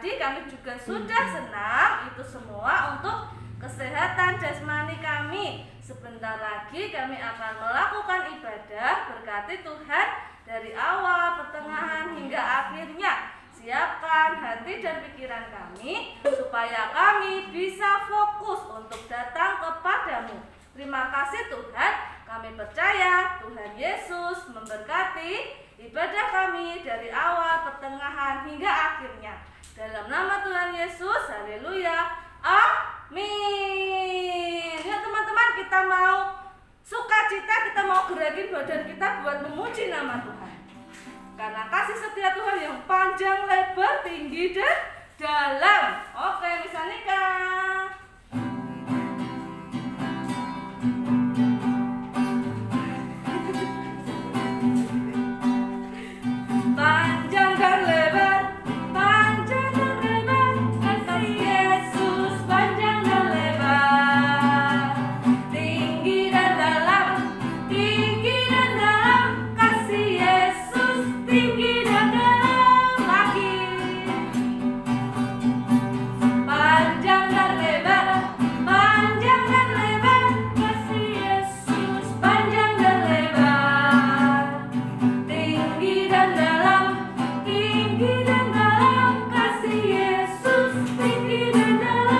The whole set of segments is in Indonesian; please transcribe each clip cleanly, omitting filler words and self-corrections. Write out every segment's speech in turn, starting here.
tadi kami juga sudah senam. Itu semua untuk kesehatan jasmani kami. Sebentar lagi kami akan melakukan ibadah. Berkati Tuhan dari awal, pertengahan hingga akhirnya. Siapkan hati dan pikiran kami supaya kami bisa fokus untuk datang kepadamu. Terima kasih Tuhan, kami percaya Tuhan Yesus memberkati ibadah kami dari awal, pertengahan hingga akhirnya. Dalam nama Tuhan Yesus, haleluya, amin. Ya teman-teman, kita mau sukacita, kita mau gerakin badan kita buat memuji nama Tuhan. Karena kasih setia Tuhan yang panjang, lebar, tinggi, dan dalam. Oke, Miss Anika. Panjang dan lebar, panjang dan lebar, kasih Yesus panjang dan lebar. Tinggi dan dalam, tinggi dan dalam, kasih Yesus tinggi dan dalam lagi. Panjang dan lebar, panjang dan lebar, kasih Yesus panjang dan lebar. Tinggi dan dalam, tinggi dan dalam, kasih Yesus tinggi dan dalam.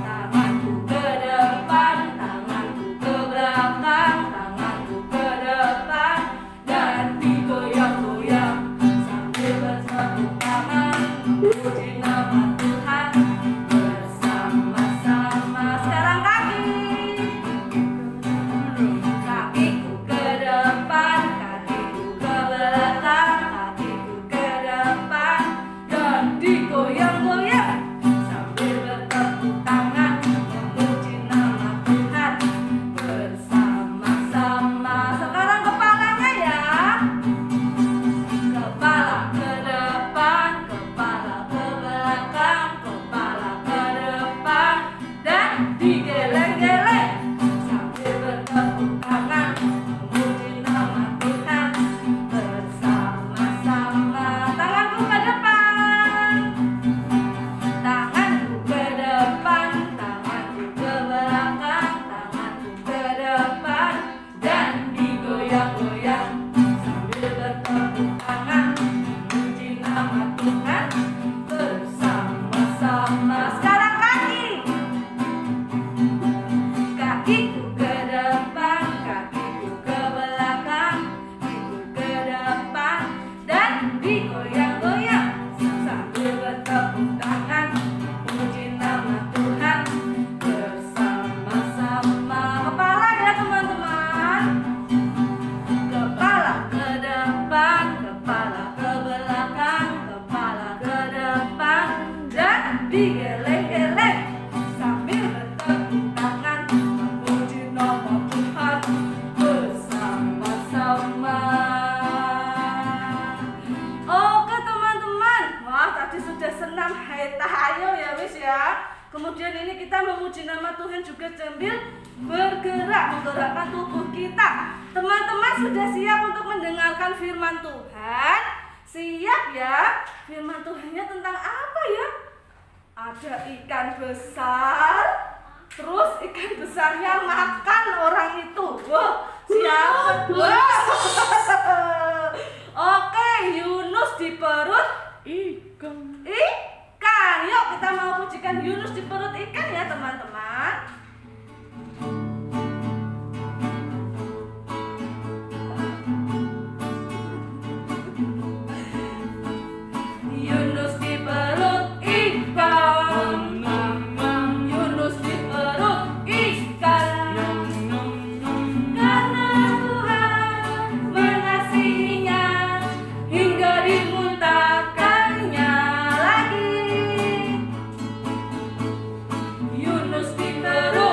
Tanganku ke depan, tanganku ke belakang, tanganku ke depan dan digoyang-goyang sambil bertepuk tangan memuji nama Tuhan bersama-sama. Sekarang kakiku ke depan, kakiku ke belakang, kakiku ke depan dan digoyang-goyang sambil bertepuk tangan memuji nama Tuhan bersama-sama. Sekarang kepalanya ya. Kepala ke depan, kepala ke belakang, kepala ke depan dan digeleng-geleng sambil bertepuk tangan memuji nama Tuhan bersama-sama. Tanganku ke depan, tanganku ke depan, tanganku ke belakang, tanganku ke depan dan digoyang-goyang sambil bertepuk tangan memuji nama Tuhan bersama-sama. Sekarang kakiku ke depan, kakiku ke belakang, kakiku ke depan dan digoyang-goyang sambil bertepuk tangan memuji nama Tuhan bersama-sama. Kepala ya teman-teman. Kepala ke depan, kepala ke belakang, kepala ke depan dan digeleng-geleng sambil bertepuk tangan memuji nama Tuhan bersama-sama. Oke teman-teman, wah tadi sudah senam hayo ya wis ya. Kemudian ini kita memuji nama Tuhan juga sambil bergerak, menggerakkan tubuh kita. Teman-teman sudah siap untuk mendengarkan firman Tuhan? Siap ya? Firman Tuhannya tentang apa ya? Ada ikan besar, terus ikan besarnya makan orang itu. Wah, siapa? Wah. Oke, Yunus di perut ikan. Yuk kita mau pujikan Yunus di perut ikan ya teman-teman. Yunus di perut ikan, Yunus di perut ikan, karena Tuhan mengasihinya hingga dimuntahkannya lagi. Yunus di perut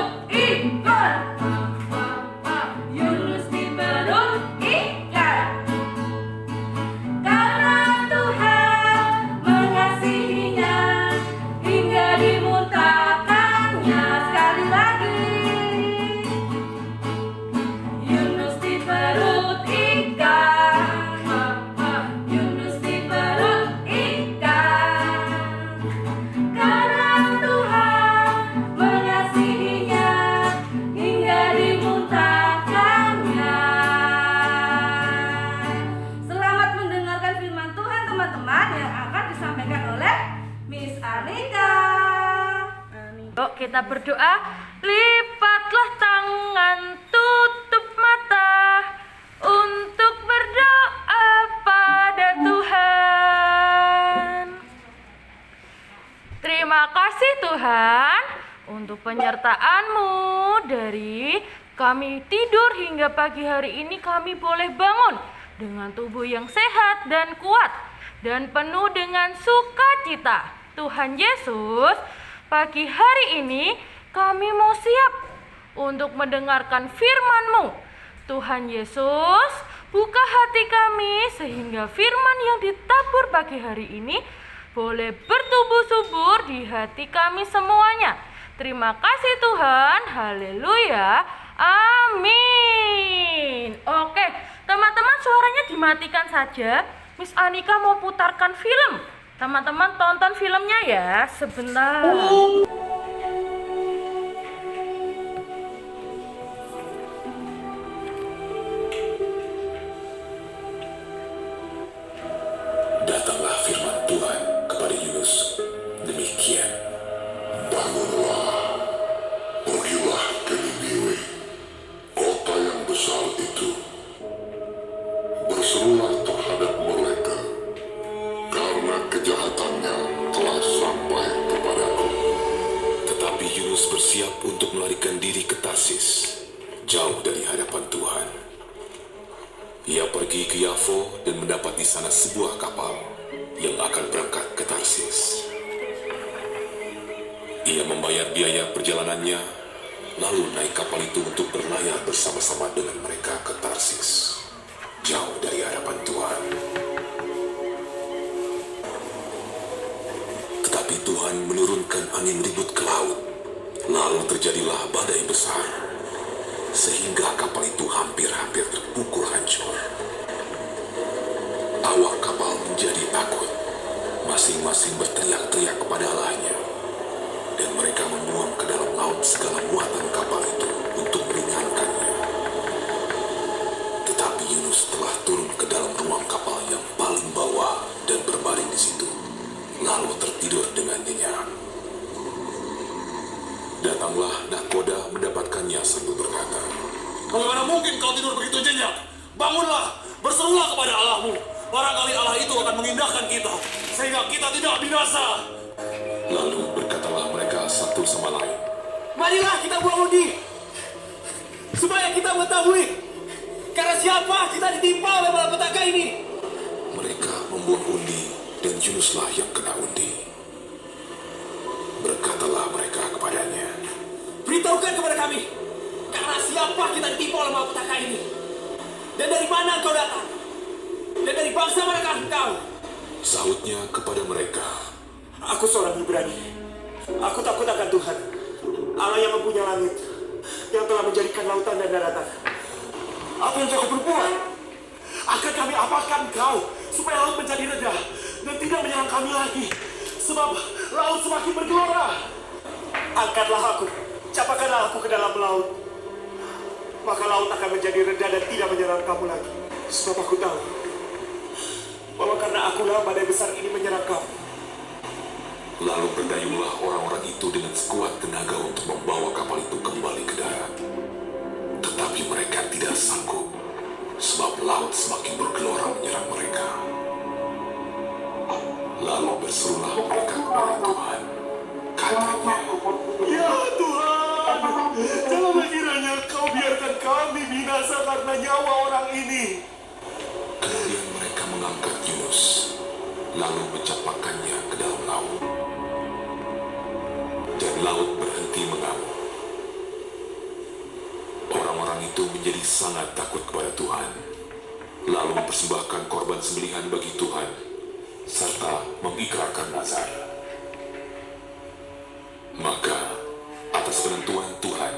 Yuk kita berdoa. Lipatlah tangan, tutup mata untuk berdoa pada Tuhan. Terima kasih Tuhan untuk penyertaan-Mu. Dari kami tidur hingga pagi hari ini kami boleh bangun dengan tubuh yang sehat dan kuat dan penuh dengan sukacita. Tuhan Yesus, pagi hari ini kami mau siap untuk mendengarkan firman-Mu. Tuhan Yesus, buka hati kami sehingga firman yang ditabur pagi hari ini boleh bertumbuh subur di hati kami semuanya. Terima kasih Tuhan. Haleluya. Amin. Oke, teman-teman suaranya dimatikan saja. Miss Anika mau putarkan film. Teman-teman tonton filmnya ya. Sebentar. Datanglah firman Tuhan kepada Yunus. Demikian. Bangunlah, pergilah ke Niniwe, kota yang besar itu. Berserulah terhadap mereka, karena kejahatannya telah sampai kepadaku. Tetapi Yunus bersiap untuk melarikan diri ke Tarsis, jauh dari hadapan Tuhan. Ia pergi ke Yafo dan mendapat di sana sebuah kapal yang akan berangkat ke Tarsis. Ia membayar biaya perjalanannya, lalu naik kapal itu untuk berlayar bersama-sama dengan mereka ke Tarsis, jauh dari hadapan Tuhan. Tetapi Tuhan menurunkan angin ribut ke laut, lalu terjadilah badai besar, sehingga kapal itu hampir-hampir terpukul hancur. Awak kapal menjadi takut, masing-masing berteriak-teriak kepada Allahnya. Dan mereka membuang ke dalam laut segala muatan kapal itu untuk meringankannya. Tetapi Yunus telah turun ke dalam ruang kapal yang paling bawah dan berbaring di situ, lalu tertidur dengan nyenyak. Datanglah nahkoda mendapatkannya sambil berkata, "Bagaimana mungkin kau tidur begitu nyenyak? Bangunlah, berserulah kepada Allahmu. Barangkali Allah itu akan mengindahkan kita, sehingga kita tidak binasa." Lalu berkatalah mereka satu sama lain, Marilah kita buang undi, supaya kita mengetahui karena siapa kita ditimpa oleh malapetaka ini. Mereka membuang undi dan Yunuslah yang kena undi. Berkatalah mereka kepadanya, Beritahukan kepada kami, karena siapa kita ditimpa oleh malapetaka ini, dan dari mana engkau datang, dan dari bangsa manakah engkau? Sahutnya kepada mereka, Aku seorang Ibrani. Aku takut akan Tuhan, Allah yang mempunyai langit, yang telah menjadikan lautan dan daratan. Apa yang kau berbuat? Akan kami apakan kau, supaya laut menjadi reda dan tidak menyerang kami lagi, sebab laut semakin bergelora. Angkatlah aku, capakanlah aku ke dalam laut, maka laut akan menjadi reda dan tidak menyerang kamu lagi. Sebab aku tahu bahwa karena akulah badai besar ini menyerang kamu. lalu berdayunglah orang-orang itu dengan sekuat tenaga untuk membawa kapal itu kembali ke darat. Tetapi mereka tidak sanggup, sebab laut semakin bergelora menyerang mereka. Lalu berserulah mereka kepada Tuhan. Katanya, Ya Tuhan, janganlah kiranya kau biarkan kami binasa karena nyawa orang ini. kemudian mereka mengangkat Yunus, lalu mencampakkannya ke dalam laut. Dan laut berhenti mengamuk. Orang-orang itu menjadi sangat takut kepada Tuhan, lalu mempersembahkan korban sembelihan bagi Tuhan, serta mengikrarkan nazar. Maka, atas penentuan Tuhan,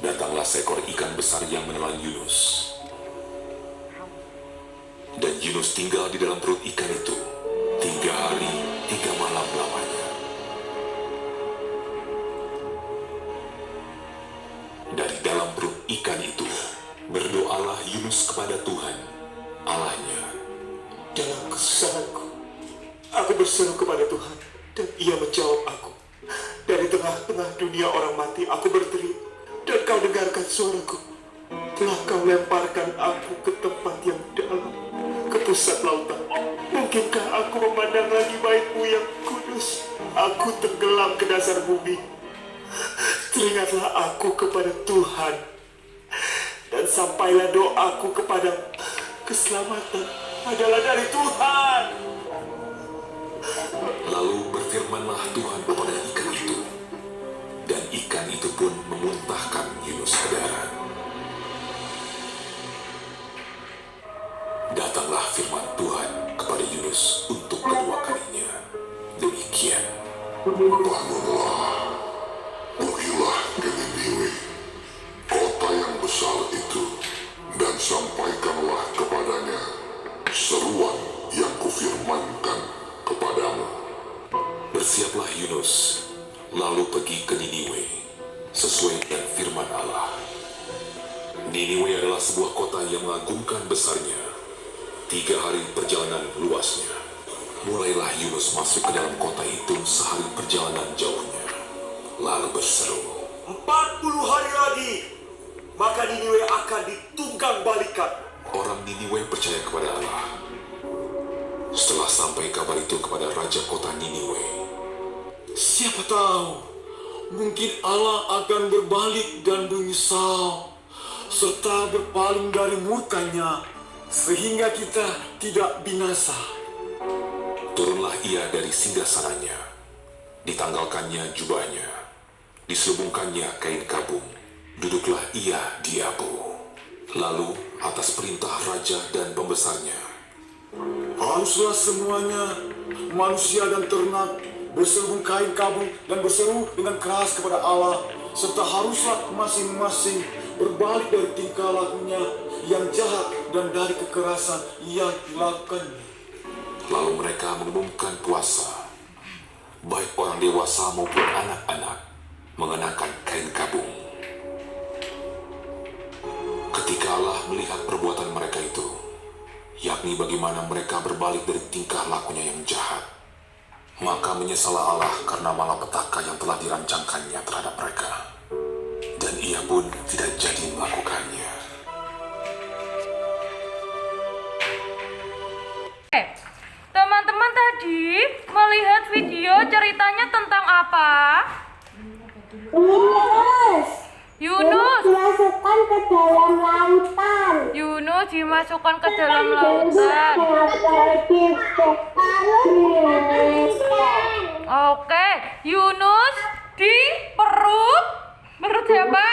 datanglah seekor ikan besar yang menelan Yunus. Dan Yunus tinggal di dalam perut ikan itu 3 hari 3 malam lamanya. Dari dalam perut ikan itu berdoalah Yunus kepada Tuhan, Allahnya. Dalam kesusahanku, aku berseru kepada Tuhan, dan Ia menjawab aku. Dari tengah tengah-tengah dunia orang mati aku berteriak, dan kau dengarkan suaraku. Telah kau lemparkan aku ke tempat yang dalam, ke pusat lautan. Mungkinkah aku memandang lagi bait-Mu yang kudus? Aku tenggelam ke dasar bumi. Teringatlah aku kepada Tuhan, dan sampailah doaku kepada keselamatan adalah dari Tuhan. Lalu berfirmanlah Tuhan kepada ikan itu, dan ikan itu pun memuntahkan Yunus ke darat. Datanglah firman Tuhan kepada Yunus untuk kedua kalinya. Demikian. Bangunlah, pergilah ke Niniwe, kota yang besar itu, dan sampaikanlah kepadanya seruan yang kufirmankan kepadamu. Bersiaplah Yunus, lalu pergi ke Niniwe, sesuai dengan firman Allah. Niniwe adalah sebuah kota yang mengagumkan besarnya, 3 hari perjalanan luasnya. Mulailah Yunus masuk ke dalam kota itu sehari perjalanan jauhnya, lalu berseru, 40 hari lagi, maka Niniwe akan ditunggang balikan. Orang Niniwe percaya kepada Allah. Setelah sampai kabar itu kepada raja kota Niniwe, Siapa tahu, mungkin Allah akan berbalik dan menyesal, serta berpaling dari murkanya, sehingga kita tidak binasa. turunlah ia dari singgasananya, ditanggalkannya jubahnya, diselubungkannya kain kabung, duduklah ia di abu. Lalu atas perintah raja dan pembesarnya, Haruslah semuanya, manusia dan ternak, berselubung kain kabung dan berseru dengan keras kepada Allah, serta haruslah masing-masing berbalik dari tingkah lakunya yang jahat dan dari kekerasan yang dilakukannya. lalu mereka mengumumkan puasa, baik orang dewasa maupun anak-anak mengenakan kain kabung. Ketika Allah melihat perbuatan mereka itu, yakni bagaimana mereka berbalik dari tingkah lakunya yang jahat, maka menyesallah Allah karena malapetaka yang telah dirancangkannya terhadap mereka, dan ia pun tidak jadi melakukannya. Teman-teman tadi melihat video ceritanya tentang apa? Yunus dimasukkan ke dalam lautan. Yunus dimasukkan ke dalam lautan. Oke, Yunus di perut siapa?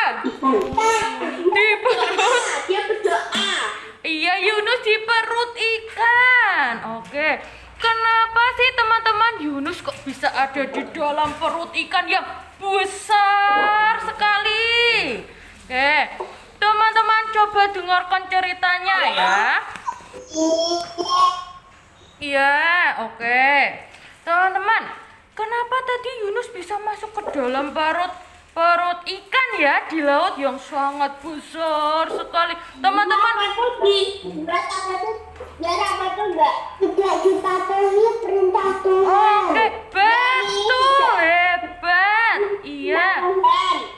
Di perut. Dia berdoa. Iya, Yunus di perut ikan. Oke. Kenapa sih teman-teman Yunus kok bisa ada di dalam perut ikan yang besar sekali? Oke. Teman-teman coba dengarkan ceritanya ya. Iya, oke. Teman-teman, kenapa tadi Yunus bisa masuk ke dalam perut ikan ya di laut yang sangat besar sekali? Teman-teman, Tidak dipatuhi perintah Tuhan. oke, betul, hebat. Iya,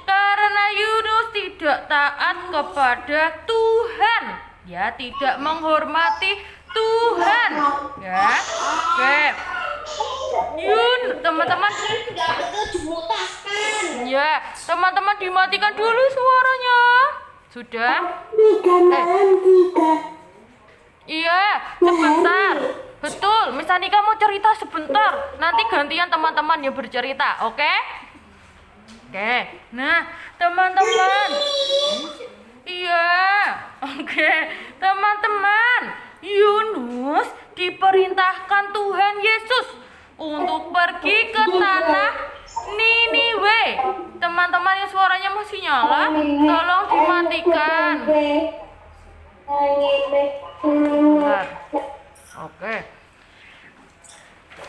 karena Yunus tidak taat kepada Tuhan, ya, tidak menghormati Tuhan, ya. Oke, teman-teman, Tidak betul dimutahkan. ya, teman-teman dimatikan dulu suaranya. Sudah? 3 malam 3. Iya, sebentar. Betul, Miss Anika mau cerita sebentar. Nanti gantian teman-teman yang bercerita, oke? Oke. Nah, teman-teman. Iya, oke. Teman-teman, Yunus diperintahkan Tuhan Yesus untuk pergi ke tanah Niniwe. Teman-teman yang suaranya masih nyala, tolong dimatikan. Bentar. Oke.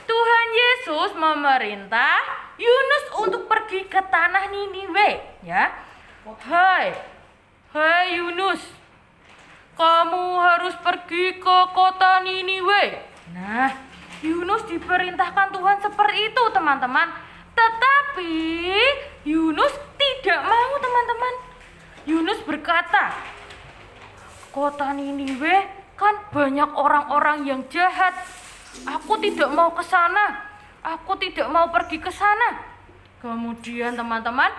Tuhan Yesus memerintah Yunus untuk pergi ke tanah Niniwe, ya. Hai Yunus, kamu harus pergi ke kota Niniwe. Nah, Yunus diperintahkan Tuhan seperti itu, teman-teman. Tetapi Yunus tidak mau, teman-teman. Yunus berkata, kota Niniwe kan banyak orang-orang yang jahat. Aku tidak mau ke sana. Aku tidak mau pergi ke sana. Kemudian teman-teman,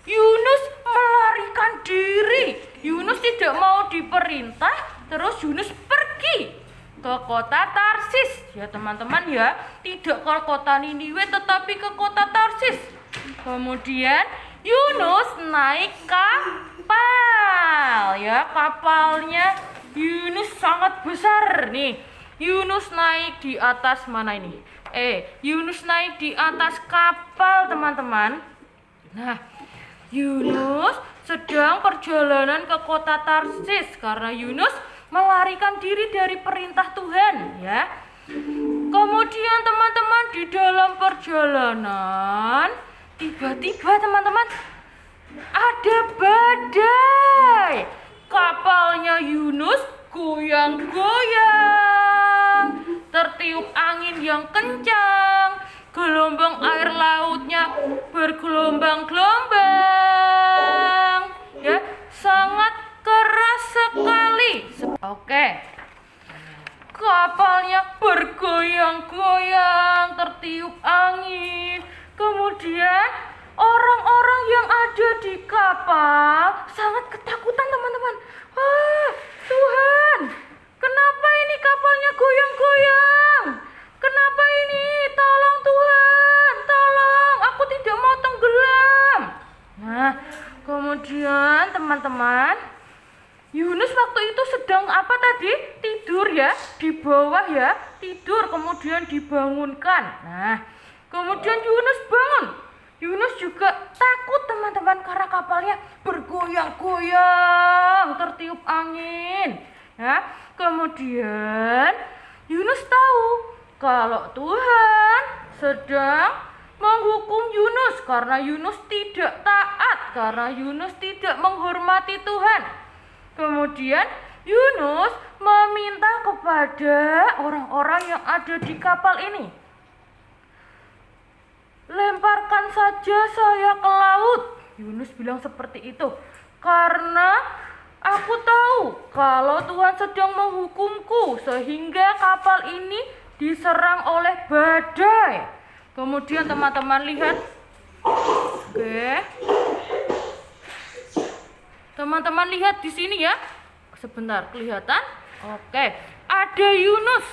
Yunus melarikan diri. Yunus tidak mau diperintah, terus Yunus pergi ke kota Tarsis. Ya teman-teman ya, tidak ke kota Niniwe tetapi ke kota Tarsis. Kemudian Yunus naik kapal. Ya, kapalnya Yunus sangat besar nih. Yunus naik di atas mana ini? Yunus naik di atas kapal, teman-teman. Nah, Yunus sedang perjalanan ke kota Tarsis karena Yunus melarikan diri dari perintah Tuhan, ya. Kemudian teman-teman, di dalam perjalanan tiba-tiba teman-teman ada badai. Kapalnya Yunus goyang-goyang, tertiup angin yang kencang, gelombang air lautnya bergelombang-gelombang, ya, sangat keras sekali. Oke, kapalnya bergoyang-goyang, tertiup angin. Kemudian orang-orang yang ada di kapal sangat ketakutan, teman-teman. Wah, Tuhan, kenapa ini kapalnya goyang-goyang? Kenapa ini? Tolong Tuhan, tolong, aku tidak mau tenggelam. Nah, kemudian teman-teman, Yunus waktu itu sedang apa tadi? Tidur ya, di bawah ya, tidur kemudian dibangunkan. Nah, kemudian Yunus bangun. Yunus juga takut, teman-teman, karena kapalnya bergoyang-goyang, tertiup angin. Ya, kemudian Yunus tahu kalau Tuhan sedang menghukum Yunus karena Yunus tidak taat, karena Yunus tidak menghormati Tuhan. Kemudian Yunus meminta kepada orang-orang yang ada di kapal ini, lemparkan saja saya ke laut. Yunus bilang seperti itu, karena aku tahu kalau Tuhan sedang menghukumku sehingga kapal ini diserang oleh badai. Kemudian teman-teman lihat, oke, teman-teman lihat di sini ya, sebentar kelihatan, oke, ada Yunus,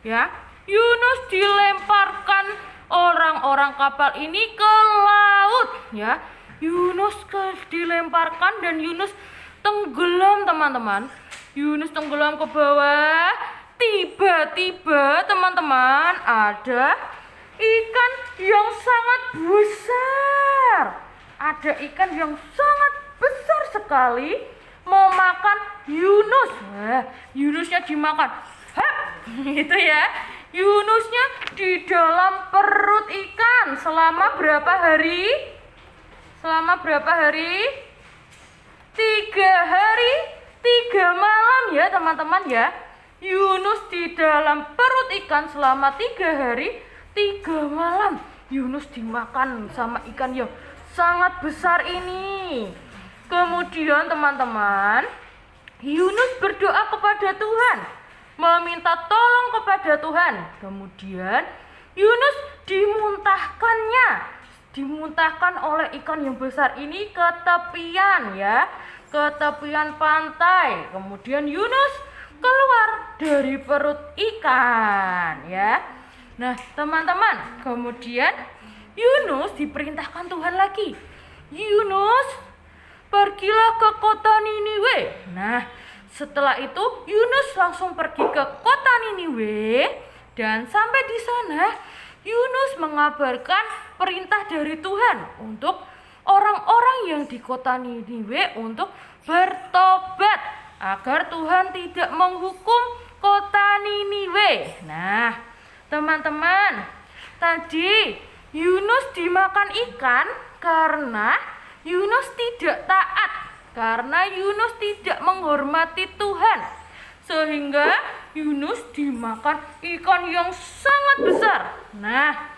ya, Yunus dilemparkan orang-orang kapal ini ke laut, ya. Yunus dilemparkan dan Yunus tenggelam, teman-teman. Yunus tenggelam ke bawah. Tiba-tiba teman-teman ada ikan yang sangat besar. Ada ikan yang sangat besar sekali mau makan Yunus. Nah, Yunusnya dimakan. Hap, gitu ya. Yunusnya di dalam perut ikan selama berapa hari? Selama berapa hari? 3 hari, 3 malam ya teman-teman ya. Yunus di dalam perut ikan selama 3 hari, 3 malam. Yunus dimakan sama ikan yang sangat besar ini. Kemudian teman-teman, Yunus berdoa kepada Tuhan, meminta tolong kepada Tuhan. Kemudian Yunus dimuntahkan oleh ikan yang besar ini ke tepian ya, ke tepian pantai. Kemudian Yunus keluar dari perut ikan ya. Nah teman-teman, kemudian Yunus diperintahkan Tuhan lagi, Yunus pergilah ke kota Niniwe. Nah setelah itu Yunus langsung pergi ke kota Niniwe, dan sampai di sana Yunus mengabarkan perintah dari Tuhan untuk orang-orang yang di kota Niniwe untuk bertobat agar Tuhan tidak menghukum kota Niniwe. Nah, teman-teman, tadi Yunus dimakan ikan karena Yunus tidak taat, karena Yunus tidak menghormati Tuhan, sehingga Yunus dimakan ikan yang sangat besar. Nah,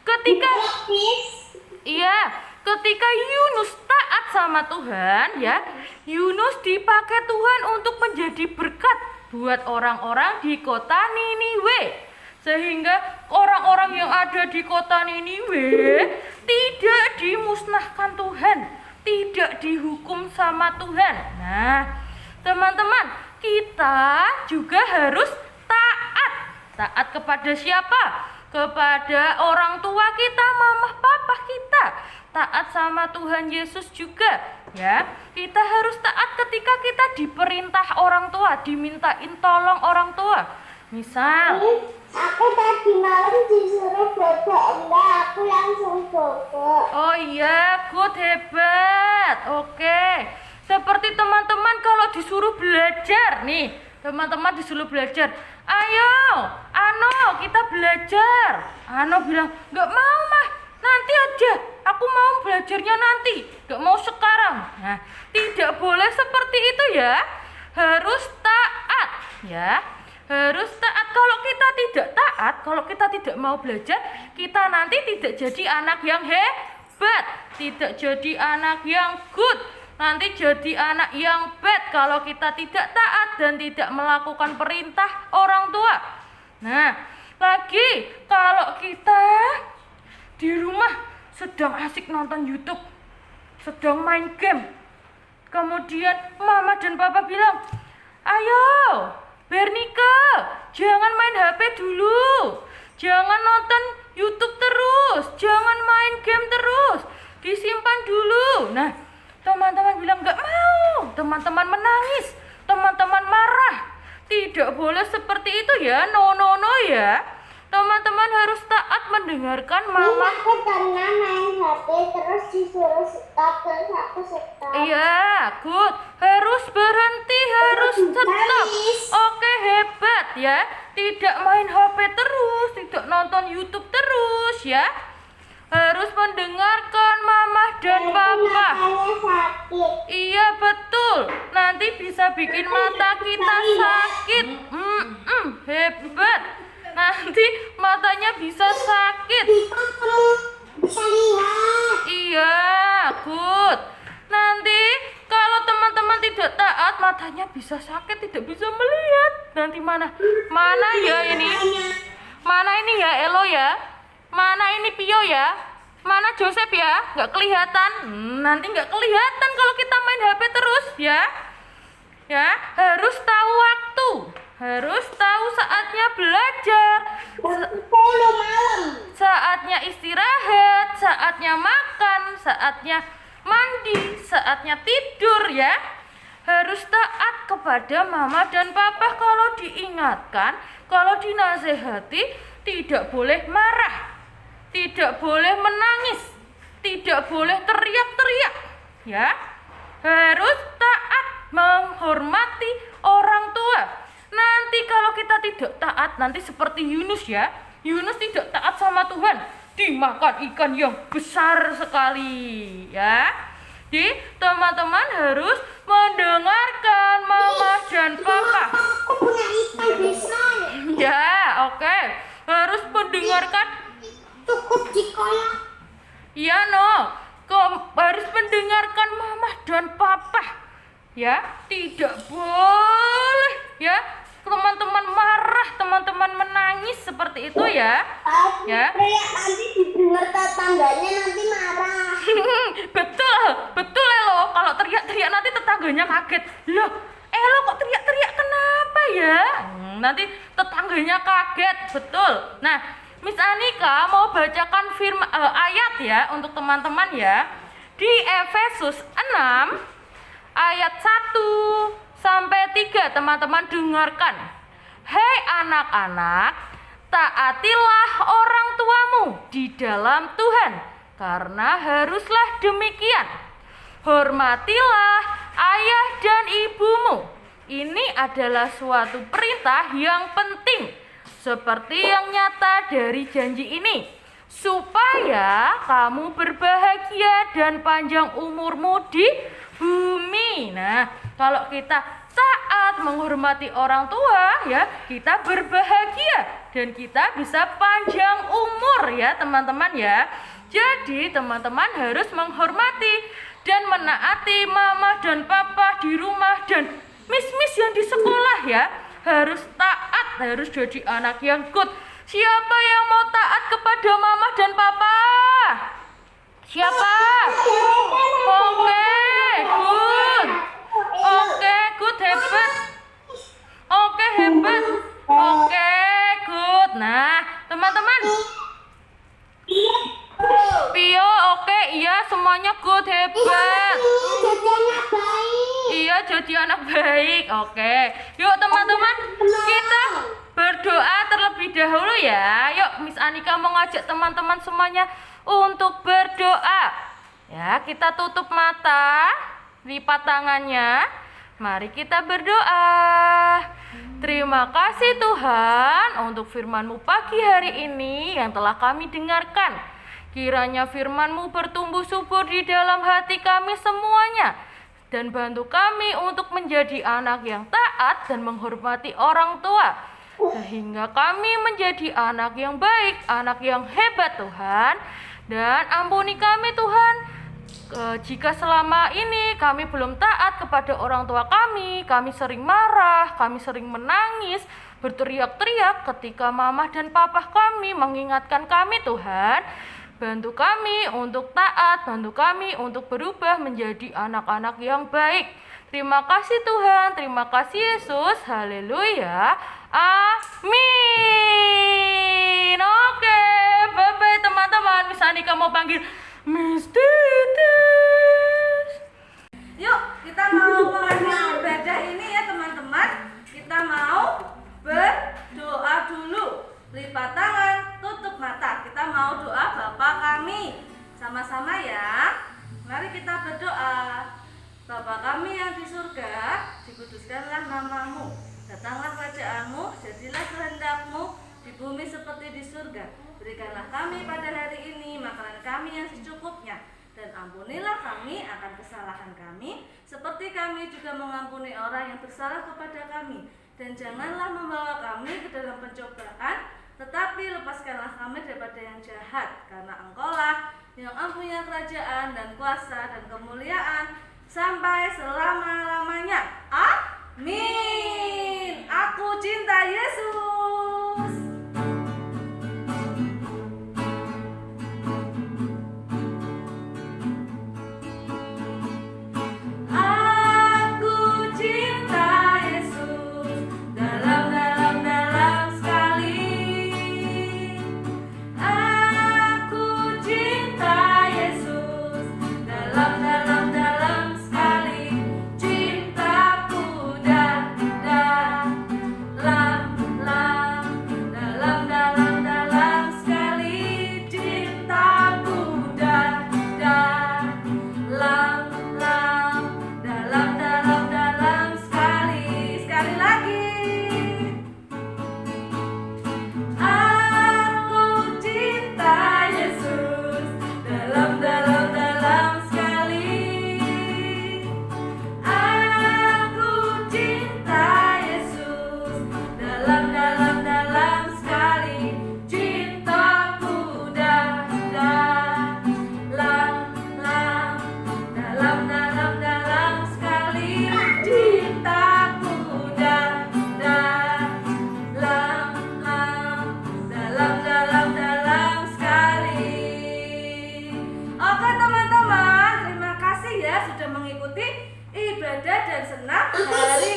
Ketika Sis. Iya, ketika Yunus taat sama Tuhan ya, Yunus dipakai Tuhan untuk menjadi berkat buat orang-orang di kota Niniwe. Sehingga orang-orang yang ada di kota Niniwe tidak dimusnahkan Tuhan, tidak dihukum sama Tuhan. Nah, teman-teman, kita juga harus taat. Taat kepada siapa? Kepada orang tua kita, mama, papa kita. Taat sama Tuhan Yesus juga, ya. Kita harus taat ketika kita diperintah orang tua, dimintain tolong orang tua. Misal, Aku tadi malam disuruh bobo, enggak, aku langsung bobo. oh iya, good, hebat. Oke. Seperti teman-teman kalau disuruh belajar nih, teman-teman disuruh belajar. Ayo, Ano, kita belajar. Ano bilang, nggak mau mah, nanti aja. Aku mau belajarnya nanti, nggak mau sekarang. Nah, tidak boleh seperti itu ya. Harus taat, ya. Harus taat. Kalau kita tidak taat, kalau kita tidak mau belajar, kita nanti tidak jadi anak yang hebat, tidak jadi anak yang good, nanti jadi anak yang bad kalau kita tidak taat dan tidak melakukan perintah orang tua. Nah, lagi kalau kita di rumah sedang asik nonton YouTube, sedang main game, kemudian mama dan papa bilang, ayo Bernika, jangan main HP dulu, jangan nonton YouTube terus, jangan main game terus, disimpan dulu. Nah, teman-teman bilang nggak mau, teman-teman menangis, teman-teman marah. Tidak boleh seperti itu ya, no ya. Teman-teman harus taat mendengarkan mama. Aku pernah main HP terus disuruh stop, terus aku stop. Iya, good. Harus berhenti, harus stop. Oke, hebat ya. Tidak main HP terus, tidak nonton YouTube terus ya. Harus mendengarkan mama dan papa. Matanya sakit. Iya, betul. Nanti bisa bikin mata kita sakit. Hebat. Nanti matanya bisa sakit. Kamu bisa lihat. Iya, good. Nanti kalau teman-teman tidak taat, matanya bisa sakit, tidak bisa melihat. Nanti mana ya ini? Mana ini ya Elo ya? Mana ini Pio ya? Mana Joseph ya? Nggak kelihatan. Nanti nggak kelihatan kalau kita main HP terus ya. Ya, harus tahu waktu. Harus tahu saatnya belajar. 10 malam. Saatnya istirahat, saatnya makan, saatnya mandi, saatnya tidur ya. Harus taat kepada mama dan papa kalau diingatkan, kalau dinasehati, tidak boleh marah, tidak boleh menangis, tidak boleh teriak-teriak ya. Harus taat, menghormati orang tua. Nanti kalau kita tidak taat, nanti seperti Yunus ya. Yunus tidak taat sama Tuhan, dimakan ikan yang besar sekali ya. Jadi teman-teman harus mendengarkan mama dan papa. Aku punya ikan besar. Ya, oke. Harus mendengarkan. Cukup di kolam. Iya, harus mendengarkan mama dan papa. Ya, tidak boleh ya. Teman-teman marah, teman-teman menangis seperti itu ya. Ya. Teriak nanti didengar tetangganya nanti marah. Betul Elo. Kalau teriak-teriak nanti tetangganya kaget. Loh, Elo kok teriak-teriak kenapa ya? Nanti tetangganya kaget, betul. Nah, Miss Anika mau bacakan ayat ya untuk teman-teman ya. Di Efesus 6 ayat 1 sampai 3 teman-teman dengarkan. Hei anak-anak, taatilah orang tuamu di dalam Tuhan, karena haruslah demikian. Hormatilah ayah dan ibumu. Ini adalah suatu perintah yang penting, seperti yang nyata dari janji ini, supaya kamu berbahagia dan panjang umurmu di bumi. Nah, kalau kita taat menghormati orang tua ya, kita berbahagia dan kita bisa panjang umur ya teman-teman ya. Jadi teman-teman harus menghormati dan menaati mama dan papa di rumah dan miss-miss yang di sekolah ya. Harus taat, harus jadi anak yang good. Siapa yang mau taat kepada mama dan papa? Siapa? Oke, good. Oke, good, hebat. Oke, hebat. Oke, good. Nah, teman-teman. Pio, oke, iya semuanya good, hebat. Iya, jadi anak baik. Oke. Yuk teman-teman, kita berdoa terlebih dahulu ya. Yuk, Miss Anika mau ngajak teman-teman semuanya untuk berdoa. Ya, kita tutup mata, lipat tangannya. Mari kita berdoa. Terima kasih Tuhan untuk firman-Mu pagi hari ini yang telah kami dengarkan. Kiranya firman-Mu bertumbuh subur di dalam hati kami semuanya. Dan bantu kami untuk menjadi anak yang taat dan menghormati orang tua. Sehingga kami menjadi anak yang baik, anak yang hebat Tuhan. Dan ampuni kami Tuhan, jika selama ini kami belum taat kepada orang tua kami sering marah, kami sering menangis, berteriak-teriak ketika mama dan papa kami mengingatkan kami Tuhan. Bantu kami untuk taat, bantu kami untuk berubah menjadi anak-anak yang baik. Terima kasih Tuhan, terima kasih Yesus, haleluya, amin. Oke, bye-bye teman-teman. Miss Anika mau panggil Miss Titis. Yuk, kita mau mengakhiri ibadah ini ya teman-teman. Kita mau berdoa dulu. Lipat tangan, tutup mata. Kita mau doa Bapa kami. Sama-sama ya. Mari kita berdoa. Bapa kami yang di surga, dikuduskanlah nama-Mu. Datanglah kerajaan-Mu, jadilah kehendak-Mu di bumi seperti di surga. Berikanlah kami pada hari ini makanan kami yang secukupnya. Dan ampunilah kami akan kesalahan kami, seperti kami juga mengampuni orang yang bersalah kepada kami. Dan janganlah membawa kami ke dalam pencobaan, tetapi lepaskanlah kami daripada yang jahat, karena Engkau-lah yang mempunyai kerajaan dan kuasa dan kemuliaan sampai selama-lamanya. Amin. Aku cinta Yesus. Aku cinta Yesus dalam sekali. Aku cinta Yesus dalam sekali. Cintaku dalam sekali. Cintaku dalam sekali. Sekali lagi. Aku cinta Yesus dalam sekali. Aku cinta Yesus dalam sekali. Cintaku dalam sekali. Cintaku dalam sekali. Oke teman-teman, terima kasih ya sudah mengikuti ibadah dan senam hari